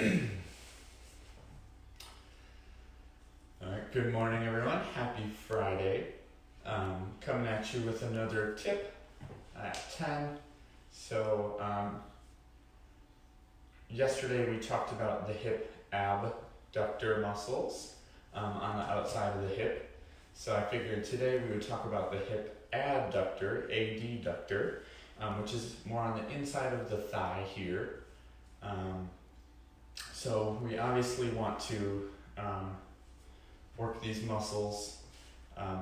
Alright, good morning everyone. Happy Friday. Coming at you with another tip at 10. So, yesterday we talked about the hip abductor muscles on the outside of the hip. So I figured today we would talk about the hip adductor, adductor, which is more on the inside of the thigh here. So we obviously want to work these muscles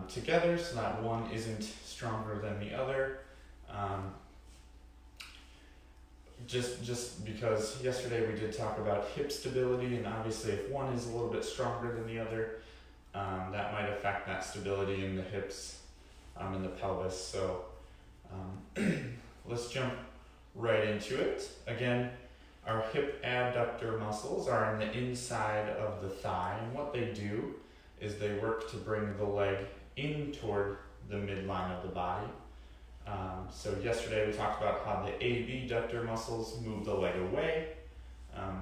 together so that one isn't stronger than the other. Just because yesterday we did talk about hip stability, and obviously if one is a little bit stronger than the other, that might affect that stability in the hips and the pelvis. So let's jump right into it. Again, our hip adductor muscles are on the inside of the thigh, and what they do is they work to bring the leg in toward the midline of the body. So yesterday we talked about how the abductor muscles move the leg away.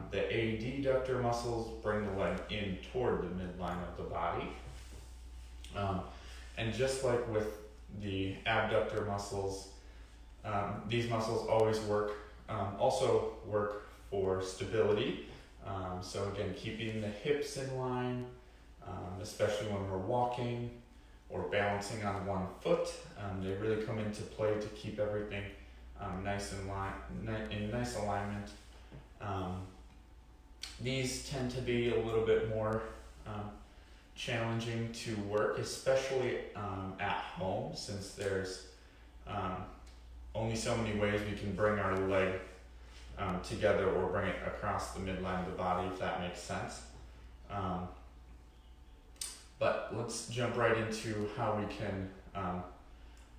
The adductor muscles bring the leg in toward the midline of the body. And just like with the abductor muscles, these muscles always also work for stability. So again, keeping the hips in line, especially when we're walking or balancing on one foot. They really come into play to keep everything in nice alignment. These tend to be a little bit more challenging to work, especially at home, since there's only so many ways we can bring our leg together or bring it across the midline of the body, if that makes sense. But let's jump right into how we can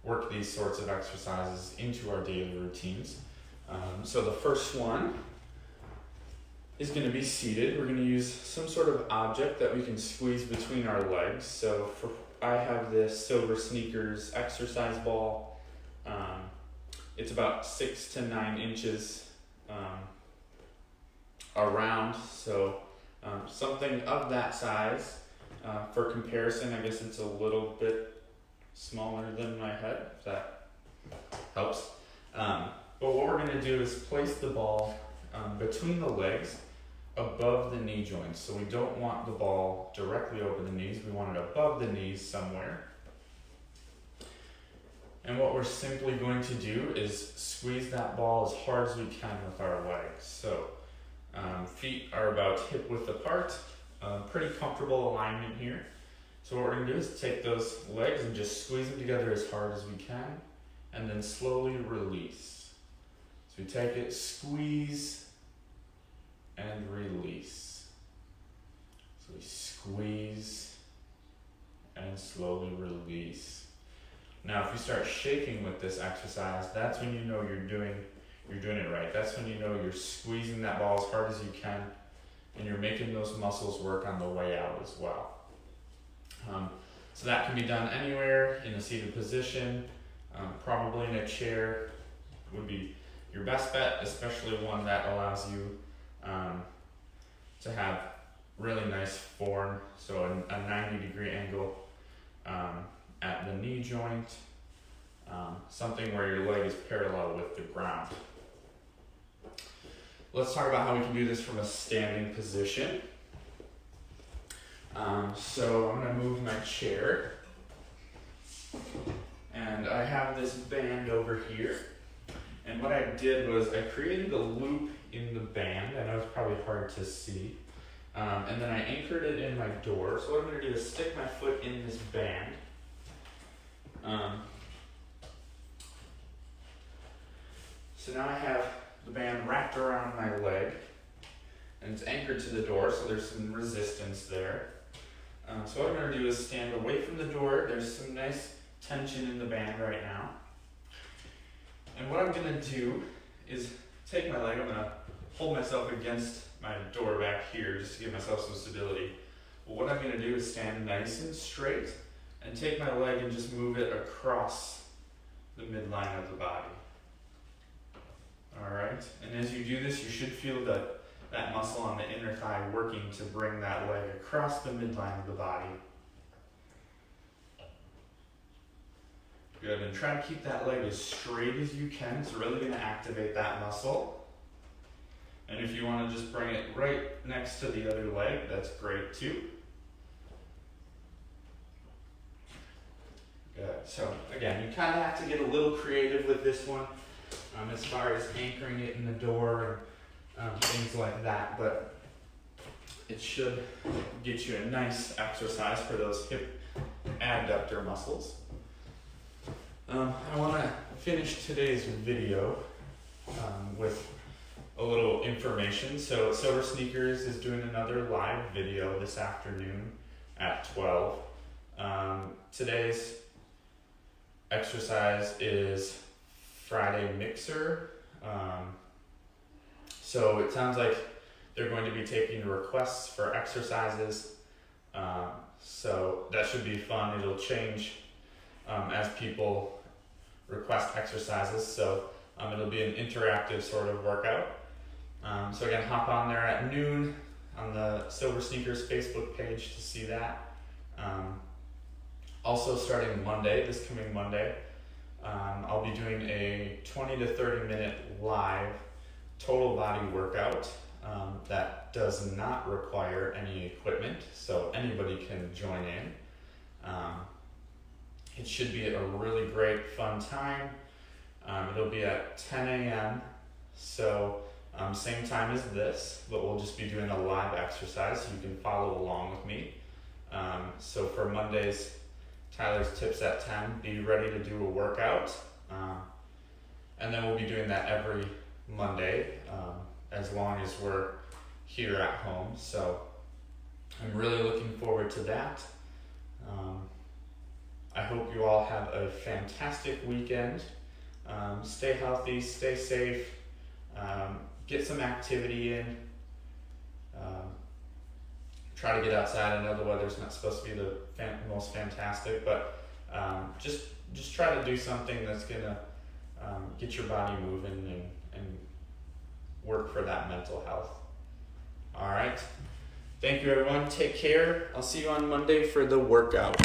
work these sorts of exercises into our daily routines. So the first one is going to be seated. We're going to use some sort of object that we can squeeze between our legs. So I have this Silver Sneakers exercise ball. It's about 6 to 9 inches around, so something of that size. For comparison, I guess it's a little bit smaller than my head, if that helps. But what we're going to do is place the ball between the legs above the knee joints. So we don't want the ball directly over the knees, we want it above the knees somewhere. And what we're simply going to do is squeeze that ball as hard as we can with our legs. So feet are about hip width apart. Pretty comfortable alignment here. So what we're going to do is take those legs and just squeeze them together as hard as we can, and then slowly release. So we take it, squeeze, and release. So we squeeze and slowly release. Now if you start shaking with this exercise, that's when you know you're doing it right. That's when you know you're squeezing that ball as hard as you can, and you're making those muscles work on the way out as well. So that can be done anywhere in a seated position, probably in a chair would be your best bet, especially one that allows you to have really nice form, so a 90-degree angle at the knee joint, something where your leg is parallel with the ground. Let's talk about how we can do this from a standing position. So I'm going to move my chair, and I have this band over here. And what I did was I created a loop in the band. I know it's probably hard to see. And then I anchored it in my door. So what I'm going to do is stick my foot in this band. So now I have the band wrapped around my leg, and it's anchored to the door, so there's some resistance there. So what I'm going to do is stand away from the door. There's some nice tension in the band right now. And what I'm going to do is take my leg, I'm going to hold myself against my door back here just to give myself some stability. But what I'm going to do is stand nice and straight and take my leg and just move it across the midline of the body. Alright, and as you do this, you should feel that that muscle on the inner thigh working to bring that leg across the midline of the body. Good, and try to keep that leg as straight as you can. It's really going to activate that muscle. And if you want to just bring it right next to the other leg, that's great too. Good. So again, you kind of have to get a little creative with this one as far as anchoring it in the door and things like that, but it should get you a nice exercise for those hip adductor muscles. I want to finish today's video with a little information. So Silver Sneakers is doing another live video this afternoon at 12. Today's exercise is Friday Mixer. So it sounds like they're going to be taking requests for exercises. So that should be fun. It'll change as people request exercises. So it'll be an interactive sort of workout. So again, hop on there at noon on the Silver Sneakers Facebook page to see that. Also starting Monday, this coming Monday, I'll be doing a 20 to 30 minute live total body workout that does not require any equipment, so anybody can join in. It should be a really great fun time. It'll be at 10 a.m. So same time as this, but we'll just be doing a live exercise. You can follow along with me. So for Monday's Tyler's Tips at 10, be ready to do a workout. And then we'll be doing that every Monday as long as we're here at home. So I'm really looking forward to that. I hope you all have a fantastic weekend. Stay healthy, stay safe, get some activity in. Try to get outside. I know the weather's not supposed to be the most fantastic, but just try to do something that's gonna get your body moving and work for that mental health. All right. Thank you, everyone. Take care. I'll see you on Monday for the workout.